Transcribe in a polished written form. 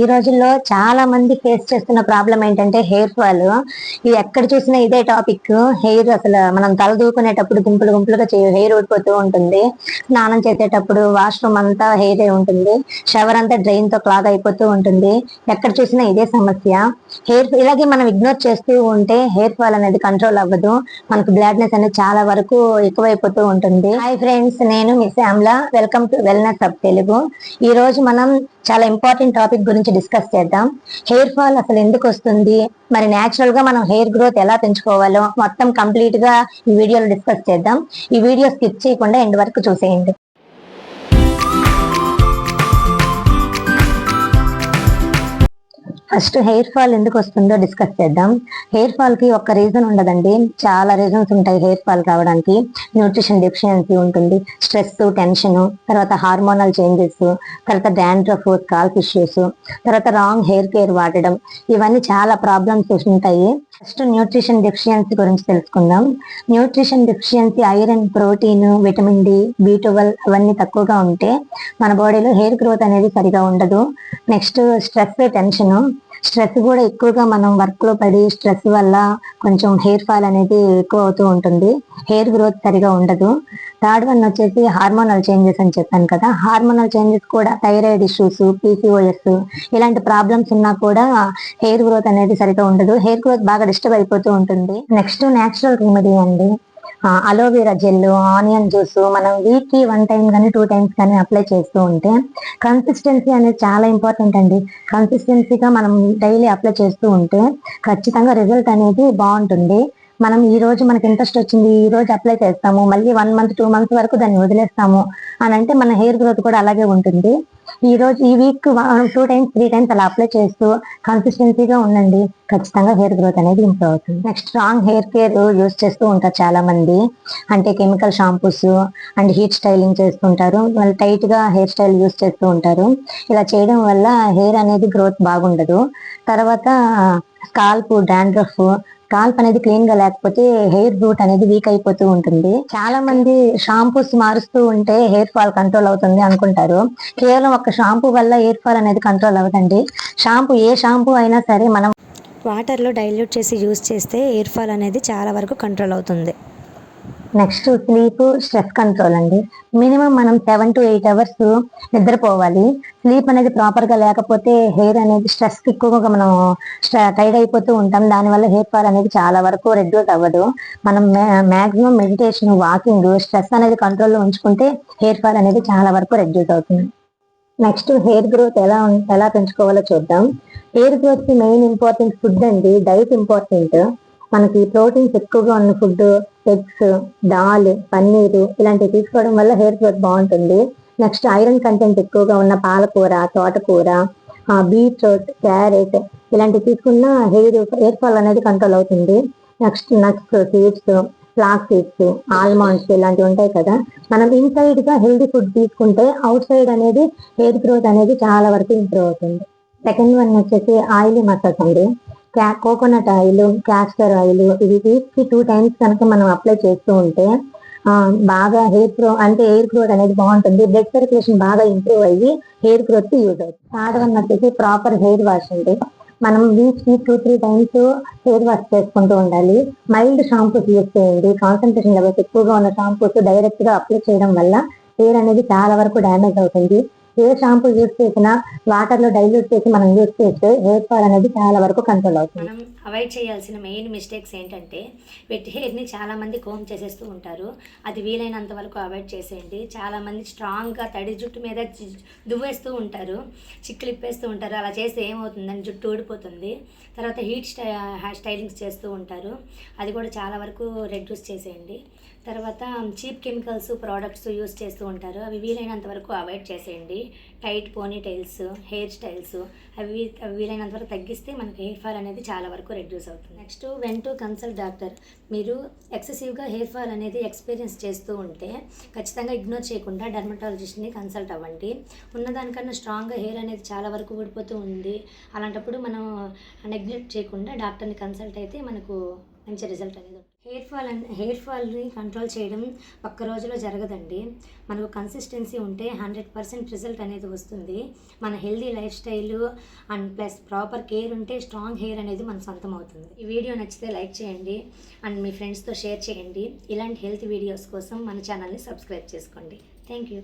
ఈ రోజుల్లో చాలా మంది ఫేస్ చేస్తున్న ప్రాబ్లం ఏంటంటే హెయిర్ ఫాల్. ఇది ఎక్కడ చూసినా ఇదే టాపిక్. హెయిర్ అసలు మనం తల దూకునేటప్పుడు గుంపులు గుంపులుగా హెయిర్ ఊడిపోతూ ఉంటుంది. స్నానం చేసేటప్పుడు వాష్రూమ్ అంతా హెయిర్ ఉంటుంది. షవర్ అంతా డ్రైన్ తో క్లాగ్ అయిపోతూ ఉంటుంది. ఎక్కడ చూసినా ఇదే సమస్య. హెయిర్ ఇలాగే మనం ఇగ్నోర్ చేస్తూ ఉంటే హెయిర్ ఫాల్ అనేది కంట్రోల్ అవ్వదు. మనకు బ్లాక్నెస్ అనేది చాలా వరకు ఎక్కువైపోతూ ఉంటుంది. హాయ్ ఫ్రెండ్స్, నేను మీ Shyamala. Welcome to wellness app Telugu. ఈ రోజు మనం చాలా ఇంపార్టెంట్ టాపిక్ గురించి డిస్కస్ చేద్దాం. హెయిర్ ఫాల్ అసలు ఎందుకు వస్తుంది, మరి న్యాచురల్ గా మనం హెయిర్ గ్రోత్ ఎలా పెంచుకోవాలో మొత్తం కంప్లీట్ గా ఈ వీడియోలో డిస్కస్ చేద్దాం. ఈ వీడియో స్కిప్ చేయకుండా ఎండ్ వరకు చూసేయండి. ఫస్ట్ హెయిర్ ఫాల్ ఎందుకు వస్తుందో డిస్కస్ చేద్దాం. హెయిర్ ఫాల్ కి ఒక్క రీజన్ ఉండదండి, చాలా రీజన్స్ ఉంటాయి హెయిర్ ఫాల్ కావడానికి. న్యూట్రిషన్ డెఫిషియన్సీ ఉంటుంది, స్ట్రెస్, టెన్షన్, తర్వాత హార్మోనల్ చేంజెస్, తర్వాత డాండ్రఫ్, స్కాల్ప్ ఇష్యూస్, తర్వాత రాంగ్ హెయిర్ కేర్ వాడడం, ఇవన్నీ చాలా ప్రాబ్లమ్స్ ఉంటాయి. ఫస్ట్ న్యూట్రిషన్ డెఫిషియన్సీ గురించి తెలుసుకుందాం. Nutrition deficiency iron, protein, vitamin D, B12 అవన్నీ తక్కువగా ఉంటే మన బాడీలో హెయిర్ గ్రోత్ అనేది సరిగా ఉండదు. Next stress, tension. స్ట్రెస్ కూడా ఎక్కువగా మనం వర్క్ లో పడి స్ట్రెస్ వల్ల కొంచెం హెయిర్ ఫాల్ అనేది ఎక్కువ అవుతూ ఉంటుంది. హెయిర్ గ్రోత్ సరిగా ఉండదు. థర్డ్ వన్ వచ్చేసి హార్మోనల్ చేంజెస్ అని చెప్పాను కదా. హార్మోనల్ చేంజెస్ కూడా థైరాయిడ్ ఇష్యూస్, PCOS ఇలాంటి ప్రాబ్లమ్స్ ఉన్నా కూడా హెయిర్ గ్రోత్ అనేది సరిగా ఉండదు. హెయిర్ గ్రోత్ బాగా డిస్టర్బ్ అయిపోతూ ఉంటుంది. నెక్స్ట్ న్యాచురల్ రెమెడీ అండి, అలోవెరా జెల్, ఆనియన్ జ్యూస్ మనం వీక్ కి 1 టైం కానీ 2 టైమ్స్ కానీ అప్లై చేస్తూ ఉంటే, కన్సిస్టెన్సీ అనేది చాలా ఇంపార్టెంట్ అండి. కన్సిస్టెన్సీగా మనం డైలీ అప్లై చేస్తూ ఉంటే ఖచ్చితంగా రిజల్ట్ అనేది బాగుంటుంది. మనం ఈ రోజు మనకి ఇంట్రెస్ట్ వచ్చింది, ఈ రోజు అప్లై చేస్తాము, మళ్ళీ 1 మంత్ 2 మంత్స్ వరకు దాన్ని వదిలేస్తాము అని అంటే మన హెయిర్ గ్రోత్ కూడా అలాగే ఉంటుంది. ఈ రోజు ఈ వీక్ 2 టైమ్స్ 3 టైమ్స్ అలా అప్లై చేస్తూ కన్సిస్టెన్సీగా ఉండండి, ఖచ్చితంగా హెయిర్ గ్రోత్ అనేది ఇంప్రూవ్ అవుతుంది. Next wrong hair care use చేస్తూ ఉంటారు చాలా మంది. అంటే chemical shampoos and heat styling చేస్తుంటారు, వాళ్ళు టైట్ గా హెయిర్ స్టైల్ యూజ్ చేస్తూ ఉంటారు. ఇలా చేయడం వల్ల హెయిర్ అనేది గ్రోత్ బాగుండదు. తర్వాత స్కాల్ప్ డాండ్రఫ్, స్కాల్ప్ అనేది క్లీన్ గా లేకపోతే హెయిర్ రూట్ అనేది వీక్ అయిపోతూ ఉంటుంది. చాలా మంది షాంపూస్ మారుస్తూ ఉంటే హెయిర్ ఫాల్ కంట్రోల్ అవుతుంది అనుకుంటారు. కేవలం ఒక షాంపూ వల్ల హెయిర్ ఫాల్ అనేది కంట్రోల్ అవ్వదండి. ఏ షాంపూ అయినా సరే మనం వాటర్లో డైల్యూట్ చేసి యూస్ చేస్తే హెయిర్ ఫాల్ అనేది చాలా వరకు కంట్రోల్ అవుతుంది. నెక్స్ట్ స్లీప్, స్ట్రెస్ కంట్రోల్ అండి. మినిమం మనం 7 to 8 అవర్స్ నిద్రపోవాలి. స్లీప్ అనేది ప్రాపర్ గా లేకపోతే హెయిర్ అనేది స్ట్రెస్ ఎక్కువగా మనం టైడ్ అయిపోతూ ఉంటాం. దానివల్ల హెయిర్ ఫాల్ అనేది చాలా వరకు రెడ్యూస్ అవ్వదు. మనం మాక్సిమం మెడిటేషన్, వాకింగ్, స్ట్రెస్ అనేది కంట్రోల్లో ఉంచుకుంటే హెయిర్ ఫాల్ అనేది చాలా వరకు రెడ్యూస్ అవుతుంది. నెక్స్ట్ హెయిర్ గ్రోత్ ఎలా పెంచుకోవాలో చూద్దాం. హెయిర్ గ్రోత్ కి మెయిన్ ఇంపార్టెంట్ ఫుడ్ అండి, డైట్ ఇంపార్టెంట్. మనకి ప్రోటీన్స్ ఎక్కువగా ఉన్న ఫుడ్, ఎగ్స్, దాల్, పన్నీరు ఇలాంటివి తీసుకోవడం వల్ల హెయిర్ గ్రోత్ బాగుంటుంది. నెక్స్ట్ ఐరన్ కంటెంట్ ఎక్కువగా ఉన్న పాలకూర, తోటకూర, బీట్రూట్, క్యారెట్ ఇలాంటివి తీసుకున్న హెయిర్ ఫాల్ అనేది కంట్రోల్ అవుతుంది. Next nuts, seeds, flax seeds, almonds ఇలాంటివి ఉంటాయి కదా. మనం ఇన్సైడ్ గా హెల్దీ ఫుడ్ తీసుకుంటే అవుట్ సైడ్ అనేది హెయిర్ గ్రోత్ అనేది చాలా వరకు ఇంప్రూవ్ అవుతుంది. సెకండ్ వన్ వచ్చేసి ఆయిల్ మసాజ్ అండి. కోకోనట్ ఆయిల్, క్యాస్టర్ ఆయిల్ ఇవి వీక్ కి 2 టైమ్స్ కనుక మనం అప్లై చేస్తూ ఉంటే బాగా హెయిర్ గ్రోత్ అనేది బాగుంటుంది. బ్లడ్ సర్క్యులేషన్ బాగా ఇంప్రూవ్ అయ్యి హెయిర్ గ్రోత్ కి యూజ్ అవుతుంది. థర్డ్ వన్ వచ్చేసి ప్రాపర్ హెయిర్ వాష్ అండి. మనం వీక్ కి 2-3 టైమ్స్ హెయిర్ వాష్ చేసుకుంటూ ఉండాలి. మైల్డ్ షాంపూస్ యూజ్ చేయండి. కాన్సన్ట్రేషన్ లెవెల్స్ ఎక్కువగా ఉన్న షాంపూస్ డైరెక్ట్ గా అప్లై చేయడం వల్ల హెయిర్ అనేది చాలా వరకు డ్యామేజ్ అవుతుంది. ఏ షాంపూ యూజ్ చేసినా వాటర్ లో డైల్యూట్ చేసి మనం యూజ్ చేస్తే హెయిర్ ఫాల్ అనేది చాలా వరకు కంట్రోల్ అవుతుంది. మనం అవాయిడ్ చేయాల్సిన మెయిన్ మిస్టేక్స్ ఏంటంటే వెట్ హెయిర్ని చాలామంది కోమ్ చేసేస్తూ ఉంటారు. అది వీలైనంత వరకు అవాయిడ్ చేసేయండి. చాలామంది స్ట్రాంగ్గా తడి జుట్టు మీద దువ్వేస్తూ ఉంటారు, చిక్కులు ఇప్పేస్తూ ఉంటారు. అలా చేస్తే ఏమవుతుందని జుట్టు ఊడిపోతుంది. తర్వాత హెయిర్ స్టైలింగ్స్ చేస్తూ ఉంటారు, అది కూడా చాలా వరకు రెడ్యూస్ చేసేయండి. తర్వాత చీప్ కెమికల్స్ ప్రోడక్ట్స్ యూస్ చేస్తూ ఉంటారు, అవి వీలైనంత వరకు అవాయిడ్ చేసేయండి. టైట్ పోనీ టైల్స్, హెయిర్ స్టైల్స్ అవి వీలైనంత వరకు తగ్గిస్తే మనకి హెయిర్ ఫాల్ అనేది చాలా వరకు రెడ్యూస్ అవుతుంది. Next when to consult doctor. మీరు ఎక్సెసివ్గా హెయిర్ ఫాల్ అనేది ఎక్స్పీరియన్స్ చేస్తూ ఉంటే ఖచ్చితంగా ఇగ్నోర్ చేయకుండా డర్మటాలజిస్ట్ని కన్సల్ట్ అవ్వండి. ఉన్నదానికన్నా స్ట్రాంగ్గా హెయిర్ అనేది చాలా వరకు ఊడిపోతూ ఉంది. అలాంటప్పుడు మనం నెగ్లెక్ట్ చేయకుండా డాక్టర్ని కన్సల్ట్ అయితే మనకు మంచి రిజల్ట్ అనేది. హెయిర్ ఫాల్ని కంట్రోల్ చేయడం ఒక్క రోజులో జరగదండి. మనకు కన్సిస్టెన్సీ ఉంటే 100% రిజల్ట్ అనేది వస్తుంది. మన healthy life style and plus proper care ఉంటే స్ట్రాంగ్ హెయిర్ అనేది మన సొంతం అవుతుంది. ఈ వీడియో నచ్చితే లైక్ చేయండి అండ్ మీ ఫ్రెండ్స్తో షేర్ చేయండి. ఇలాంటి హెల్త్ వీడియోస్ కోసం మన ఛానల్ని సబ్స్క్రైబ్ చేసుకోండి. Thank you.